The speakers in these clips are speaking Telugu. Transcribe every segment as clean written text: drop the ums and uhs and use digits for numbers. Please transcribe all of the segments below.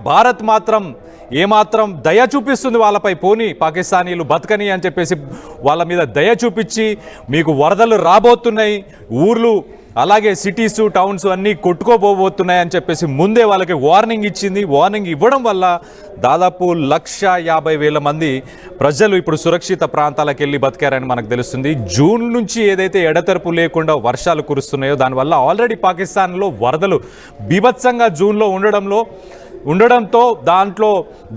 భారత్ మాత్రం ఏమాత్రం దయ చూపిస్తుంది వాళ్ళపై, పోనీ పాకిస్తానీలు బతకని అని చెప్పేసి వాళ్ళ మీద దయ చూపించి మీకు వరదలు రాబోతున్నాయి, ఊర్లు అలాగే సిటీస్ టౌన్స్ అన్నీ కొట్టుకోబోతున్నాయి అని చెప్పేసి ముందే వాళ్ళకి వార్నింగ్ ఇచ్చింది. వార్నింగ్ ఇవ్వడం వల్ల దాదాపు 1,50,000 మంది ప్రజలు ఇప్పుడు సురక్షిత ప్రాంతాలకు వెళ్ళి బతికారని మనకు తెలుస్తుంది. జూన్ నుంచి ఏదైతే ఎడతెరపు లేకుండా వర్షాలు కురుస్తున్నాయో దానివల్ల ఆల్రెడీ పాకిస్తాన్లో వరదలు బీభత్సంగా జూన్లో ఉండడంతో దాంట్లో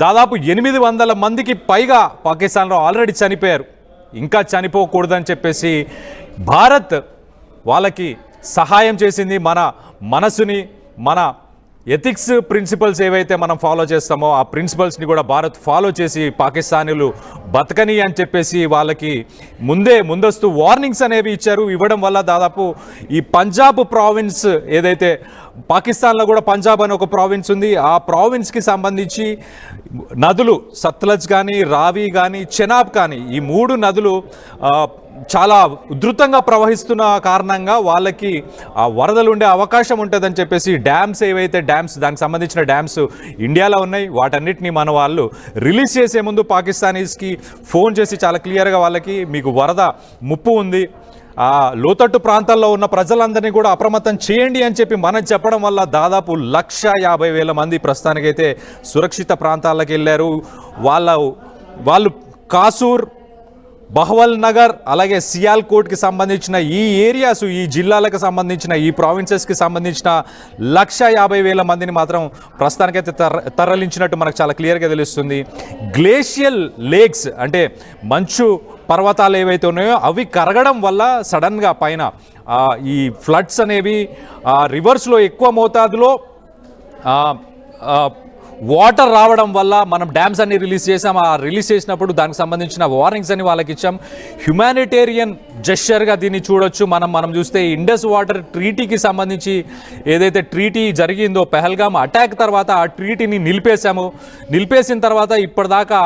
దాదాపు 800 మందికి పైగా పాకిస్తాన్లో ఆల్రెడీ చనిపోయారు. ఇంకా చనిపోకూడదని చెప్పేసి భారత్ వాళ్ళకి సహాయం చేసింది. మన మనసుని, మన ఎథిక్స్ ప్రిన్సిపల్స్ ఏవైతే మనం ఫాలో చేస్తామో ఆ ప్రిన్సిపల్స్ని కూడా భారత్ ఫాలో చేసి పాకిస్తానీలు బతకని అని చెప్పేసి వాళ్ళకి ముందస్తు వార్నింగ్స్ అనేవి ఇచ్చారు. ఇవ్వడం వల్ల దాదాపు ఈ పంజాబ్ ప్రావిన్స్ ఏదైతే పాకిస్తాన్లో కూడా పంజాబ్ అని ఒక ప్రావిన్స్ ఉంది, ఆ ప్రావిన్స్కి సంబంధించి నదులు సత్లజ్ కానీ, రావి కానీ, చెనాబ్ కానీ ఈ 3 నదులు చాలా ఉధృతంగా ప్రవహిస్తున్న కారణంగా వాళ్ళకి ఆ వరదలు ఉండే అవకాశం ఉంటుందని చెప్పేసి డ్యామ్స్ ఏవైతే దానికి సంబంధించిన డ్యామ్స్ ఇండియాలో ఉన్నాయి వాటన్నిటిని మన వాళ్ళు రిలీజ్ చేసే ముందు పాకిస్తానీస్కి ఫోన్ చేసి చాలా క్లియర్గా వాళ్ళకి మీకు వరద ముప్పు ఉంది, ఆ లోతట్టు ప్రాంతాల్లో ఉన్న ప్రజలందరినీ కూడా అప్రమత్తం చేయండి అని చెప్పి మనం చెప్పడం వల్ల దాదాపు 1,50,000 మంది ప్రస్తుతానికైతే సురక్షిత ప్రాంతాలకు వెళ్ళారు. వాళ్ళు కాసూర్, బహవల్ నగర్ అలాగే సియాల్కోట్కి సంబంధించిన ఈ ఏరియాస్, ఈ జిల్లాలకు సంబంధించిన ఈ ప్రావిన్సెస్కి సంబంధించిన 1,50,000 మందిని మాత్రం ప్రస్తుతానికైతే తరలించినట్టు మనకు చాలా క్లియర్గా తెలుస్తుంది. గ్లేషియల్ లేక్స్ అంటే మంచు పర్వతాలు ఏవైతే ఉన్నాయో అవి కరగడం వల్ల సడన్గా పైన ఈ ఫ్లడ్స్ అనేవి రివర్స్లో ఎక్కువ మోతాదులో వాటర్ రావడం వల్ల మనం డ్యామ్స్ అన్ని రిలీజ్ చేసాం. ఆ రిలీజ్ చేసినప్పుడు దానికి సంబంధించిన వార్నింగ్స్ అని వాళ్ళకి ఇచ్చాం. హ్యుమానిటేరియన్ జెస్చర్గా దీన్ని చూడొచ్చు. మనం చూస్తే ఇండస్ వాటర్ ట్రీటీకి సంబంధించి ఏదైతే ట్రీటీ జరిగిందో పెహల్గామ్ అటాక్ తర్వాత ఆ ట్రీటీని నిలిపేసిన తర్వాత ఇప్పటిదాకా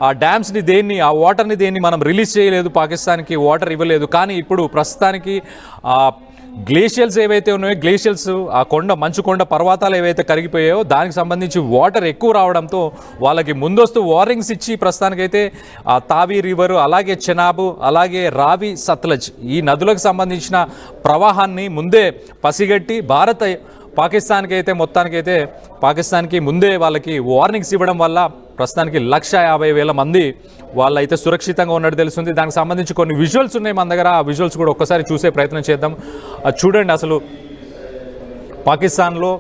ఆ డ్యామ్స్ని ఆ వాటర్ని మనం రిలీజ్ చేయలేదు, పాకిస్తాన్కి వాటర్ ఇవ్వలేదు. కానీ ఇప్పుడు ప్రస్తుతానికి గ్లేషియల్స్ ఏవైతే ఉన్నాయో గ్లేషియల్స్ ఆ మంచు కొండ పర్వతాలు ఏవైతే కరిగిపోయాయో దానికి సంబంధించి వాటర్ ఎక్కువ రావడంతో వాళ్ళకి ముందస్తు వార్నింగ్స్ ఇచ్చి ప్రస్తుతానికైతే ఆ తావి రివర్ అలాగే చెనాబ్ అలాగే రావి సత్లజ్ ఈ నదులకు సంబంధించిన ప్రవాహాన్ని ముందే పసిగట్టి పాకిస్తాన్కి ముందే వాళ్ళకి వార్నింగ్స్ ఇవ్వడం వల్ల ప్రస్తుతానికి 1,50,000 మంది వాళ్ళైతే సురక్షితంగా ఉన్నట్టు తెలుస్తుంది. దానికి సంబంధించి కొన్ని విజువల్స్ ఉన్నాయి మన దగ్గర, ఆ విజువల్స్ కూడా ఒక్కసారి చూసే ప్రయత్నం చేద్దాం. అది చూడండి, అసలు పాకిస్తాన్లో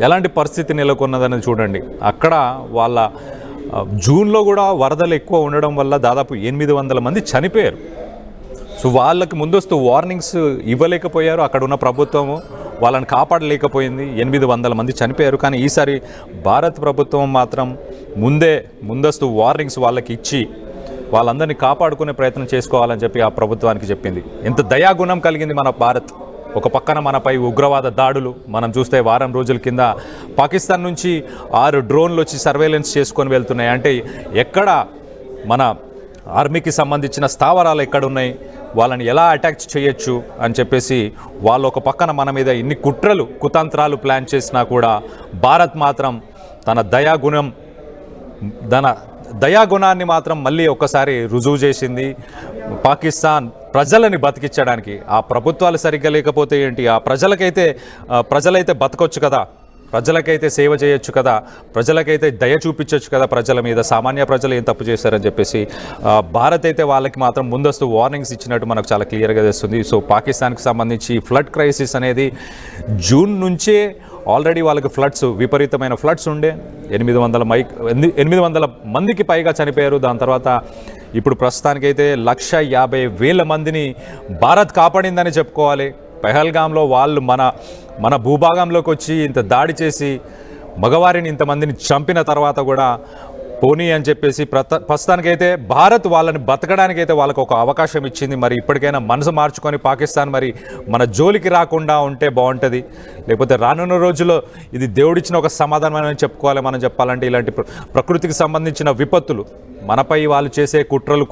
ఎలాంటి పరిస్థితి నెలకొన్నదని చూడండి. అక్కడ వాళ్ళ జూన్లో కూడా వరదలు ఎక్కువ ఉండడం వల్ల దాదాపు 800 మంది చనిపోయారు. సో వాళ్ళకి ముందస్తు వార్నింగ్స్ ఇవ్వలేకపోయారు అక్కడ ఉన్న ప్రభుత్వము, వాళ్ళని కాపాడలేకపోయింది. 800 మంది చనిపోయారు. కానీ ఈసారి భారత్ ప్రభుత్వం మాత్రం ముందస్తు వార్నింగ్స్ వాళ్ళకి ఇచ్చి వాళ్ళందరినీ కాపాడుకునే ప్రయత్నం చేసుకోవాలని చెప్పి ఆ ప్రభుత్వానికి చెప్పింది. ఎంత దయాగుణం కలిగింది మన భారత్. ఒక పక్కన మనపై ఉగ్రవాద దాడులు మనం చూస్తే వారం రోజుల కింద పాకిస్తాన్ నుంచి 6 డ్రోన్లు వచ్చి సర్వేలెన్స్ చేసుకొని వెళ్తున్నాయి. అంటే ఎక్కడ మన ఆర్మీకి సంబంధించిన స్థావరాలు ఎక్కడున్నాయి, వాళ్ళని ఎలా అటాక్ చేయొచ్చు అని చెప్పేసి వాళ్ళు ఒక పక్కన మన మీద ఇన్ని కుతంత్రాలు ప్లాన్ చేసినా కూడా భారత్ మాత్రం తన దయాగుణాన్ని మాత్రం మళ్ళీ ఒక్కసారి రుజువు చేసింది. పాకిస్తాన్ ప్రజలని బతికించడానికి ఆ ప్రభుత్వాలు సరిగ్గా లేకపోతే ఏంటి, ఆ ప్రజలైతే బతకొచ్చు కదా, ప్రజలకైతే సేవ చేయొచ్చు కదా, ప్రజలకైతే దయ చూపించవచ్చు కదా, ప్రజల మీద సామాన్య ప్రజలు ఏం తప్పు చేశారని చెప్పేసి భారత్ అయితే వాళ్ళకి మాత్రం ముందస్తు వార్నింగ్స్ ఇచ్చినట్టు మనకు చాలా క్లియర్గా తెలుస్తుంది. సో పాకిస్తాన్కి సంబంధించి ఫ్లడ్ క్రైసిస్ అనేది జూన్ నుంచే ఆల్రెడీ వాళ్ళకి విపరీతమైన ఫ్లడ్స్ ఉండే 800 మందికి పైగా చనిపోయారు. దాని తర్వాత ఇప్పుడు ప్రస్తుతానికైతే 1,50,000 మందిని భారత్ కాపాడిందని చెప్పుకోవాలి. పెహల్గాంలో వాళ్ళు మన భూభాగంలోకి వచ్చి ఇంత దాడి చేసి మగవారిని ఇంతమందిని చంపిన తర్వాత కూడా పోనీ అని చెప్పేసి ప్రస్తుతానికైతే భారత్ వాళ్ళని బతకడానికైతే వాళ్ళకు ఒక అవకాశం ఇచ్చింది. మరి ఇప్పటికైనా మనసు మార్చుకొని పాకిస్తాన్ మరి మన జోలికి రాకుండా ఉంటే బాగుంటుంది. లేకపోతే రానున్న రోజుల్లో ఇది దేవుడిచ్చిన ఒక సమాధానం అని చెప్పుకోవాలి. మనం చెప్పాలంటే ఇలాంటి ప్రకృతికి సంబంధించిన విపత్తులు మనపై వాళ్ళు చేసే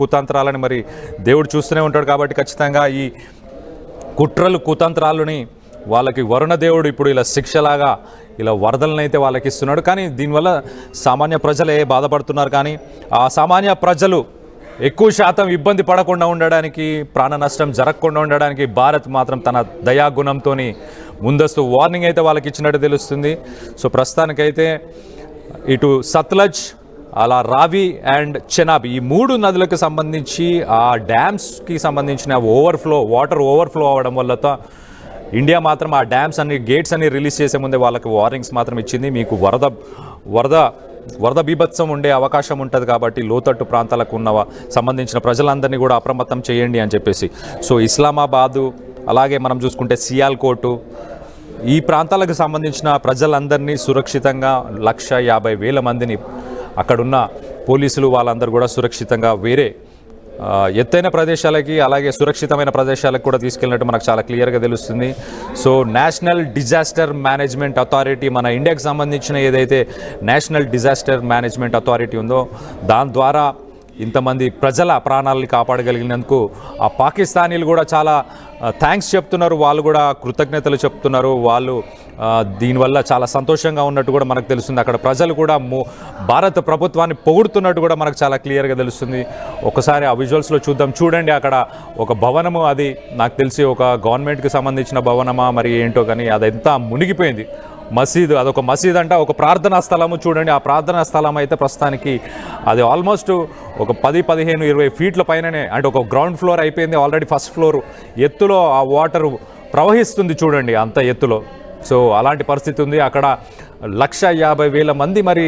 కుతంత్రాలని మరి దేవుడు చూస్తూనే ఉంటాడు. కాబట్టి ఖచ్చితంగా ఈ కుట్రలు కుతంత్రాలని వాళ్ళకి వరుణ దేవుడు ఇప్పుడు ఇలా శిక్షలాగా ఇలా వరదలను అయితే వాళ్ళకి ఇస్తున్నాడు. కానీ దీనివల్ల సామాన్య ప్రజలే బాధపడుతున్నారు. కానీ ఆ సామాన్య ప్రజలు ఎక్కువ శాతం ఇబ్బంది పడకుండా ఉండడానికి, ప్రాణ నష్టం జరగకుండా ఉండడానికి భారత్ మాత్రం తన దయాగుణంతో ముందస్తు వార్నింగ్ అయితే వాళ్ళకి ఇచ్చినట్టు తెలుస్తుంది. సో ప్రస్తుతానికైతే ఇటు సత్లజ్, అలా రావి అండ్ చెనాబ్ ఈ 3 నదులకు సంబంధించి ఆ డ్యామ్స్కి సంబంధించిన వాటర్ ఓవర్ఫ్లో అవ్వడం వల్ల ఇండియా మాత్రం ఆ డ్యామ్స్ అన్ని గేట్స్ అన్ని రిలీజ్ చేసే ముందే వాళ్ళకి వార్నింగ్స్ మాత్రం ఇచ్చింది. మీకు వరద బీభత్సం ఉండే అవకాశం ఉంటుంది కాబట్టి లోతట్టు ప్రాంతాలకు సంబంధించిన ప్రజలందరినీ కూడా అప్రమత్తం చేయండి అని చెప్పేసి. సో ఇస్లామాబాదు, అలాగే మనం చూసుకుంటే సియాల్కోటు, ఈ ప్రాంతాలకు సంబంధించిన ప్రజలందరినీ సురక్షితంగా 150,000 మందిని అక్కడున్న పోలీసులు వాళ్ళందరూ కూడా సురక్షితంగా వేరే ఎత్తైన ప్రదేశాలకి, అలాగే సురక్షితమైన ప్రదేశాలకు కూడా తీసుకెళ్ళినట్టు మనకు చాలా క్లియర్గా తెలుస్తుంది. So national disaster management authority, మన ఇండియాకి సంబంధించిన ఏదైతే నేషనల్ డిజాస్టర్ మేనేజ్మెంట్ అథారిటీ ఉందో దాని ద్వారా ఇంతమంది ప్రజల ప్రాణాలని కాపాడగలిగినందుకు ఆ పాకిస్తానీలు కూడా చాలా థ్యాంక్స్ చెప్తున్నారు. వాళ్ళు కూడా కృతజ్ఞతలు చెప్తున్నారు. వాళ్ళు దీనివల్ల చాలా సంతోషంగా ఉన్నట్టు కూడా మనకు తెలుస్తుంది. అక్కడ ప్రజలు కూడా భారత ప్రభుత్వాన్ని పొగుడుతున్నట్టు కూడా మనకు చాలా క్లియర్గా తెలుస్తుంది. ఒకసారి ఆ విజువల్స్లో చూడండి. అక్కడ ఒక భవనము, అది నాకు తెలిసి ఒక గవర్నమెంట్కి సంబంధించిన భవనమా మరి ఏంటో, కానీ అదంతా మునిగిపోయింది. మసీదు, అదొక మసీద్ అంట, ఒక ప్రార్థనా స్థలము. చూడండి, ఆ ప్రార్థనా స్థలం అయితే ప్రస్తుతానికి అది ఆల్మోస్ట్ ఒక 10-15-20 ఫీట్ల పైననే, అంటే ఒక గ్రౌండ్ ఫ్లోర్ అయిపోయింది ఆల్రెడీ. ఫస్ట్ ఫ్లోర్ ఎత్తులో ఆ వాటర్ ప్రవహిస్తుంది చూడండి, అంత ఎత్తులో. సో అలాంటి పరిస్థితి ఉంది అక్కడ. 150,000 మంది మరి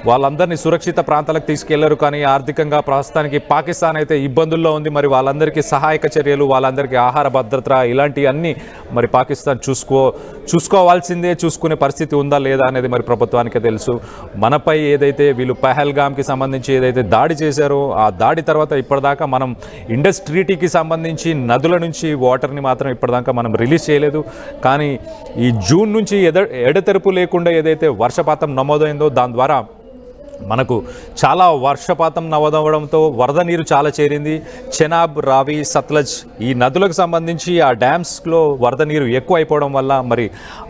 వాళ్ళందరినీ సురక్షిత ప్రాంతాలకు తీసుకెళ్లారు. కానీ ఆర్థికంగా ప్రస్తుతానికి పాకిస్తాన్ అయితే ఇబ్బందుల్లో ఉంది. మరి వాళ్ళందరికీ సహాయక చర్యలు, వాళ్ళందరికీ ఆహార భద్రత ఇలాంటివన్నీ మరి పాకిస్తాన్ చూసుకోవాల్సిందే. చూసుకునే పరిస్థితి ఉందా లేదా అనేది మరి ప్రభుత్వానికే తెలుసు. మనపై ఏదైతే వీళ్ళు పహల్గామ్కి సంబంధించి ఏదైతే దాడి చేశారో, ఆ దాడి తర్వాత ఇప్పటిదాకా మనం ఇండస్ ట్రీటీకి సంబంధించి నదుల నుంచి వాటర్ని మాత్రం ఇప్పటిదాకా మనం రిలీజ్ చేయలేదు. కానీ ఈ జూన్ నుంచి ఎడతెరపు లేకుండా ఏదైతే వర్షపాతం నమోదైందో దాని ద్వారా మనకు చాలా వర్షపాతం నమోదవడంతో వరద నీరు చాలా చేరింది. చెనాబ్, రావి, సత్లజ్ ఈ నదులకు సంబంధించి ఆ డ్యామ్స్లో వరద నీరు ఎక్కువ అయిపోవడం వల్ల మరి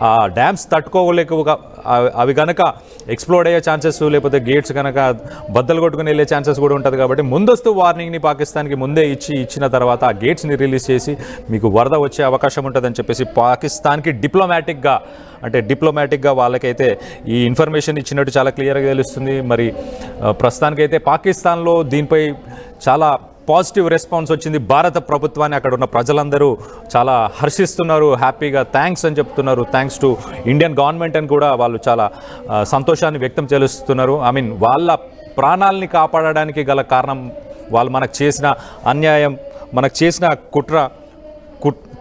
ఆ డ్యామ్స్ తట్టుకోలేక అవి కనుక ఎక్స్ప్లోడ్ అయ్యే ఛాన్సెస్, లేకపోతే గేట్స్ కనుక బద్దలు కొట్టుకుని వెళ్ళే ఛాన్సెస్ కూడా ఉంటుంది. కాబట్టి ముందస్తు వార్నింగ్ని పాకిస్తాన్కి ముందే ఇచ్చిన తర్వాత ఆ గేట్స్ని రిలీజ్ చేసి మీకు వరద వచ్చే అవకాశం ఉంటుందని చెప్పేసి పాకిస్తాన్కి డిప్లొమాటిక్గా వాళ్ళకైతే ఈ ఇన్ఫర్మేషన్ ఇచ్చినట్టు చాలా క్లియర్గా తెలుస్తుంది. మరి ప్రస్తుతానికైతే పాకిస్తాన్లో దీనిపై చాలా పాజిటివ్ రెస్పాన్స్ వచ్చింది. భారత ప్రభుత్వాన్ని అక్కడ ఉన్న ప్రజలందరూ చాలా హర్షిస్తున్నారు, హ్యాపీగా థ్యాంక్స్ అని చెప్తున్నారు. థ్యాంక్స్ టు ఇండియన్ గవర్నమెంట్ అని కూడా వాళ్ళు చాలా సంతోషాన్ని వ్యక్తం చేస్తున్నారు. వాళ్ళ ప్రాణాలని కాపాడడానికి గల కారణం వాళ్ళు మనకు చేసిన అన్యాయం, మనకు చేసిన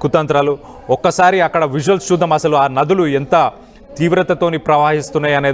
కుతంత్రాలు. ఒక్కసారి అక్కడ విజువల్స్ చూద్దాం, అసలు ఆ నదులు ఎంత తీవ్రతతోని ప్రవహిస్తున్నాయి అనేది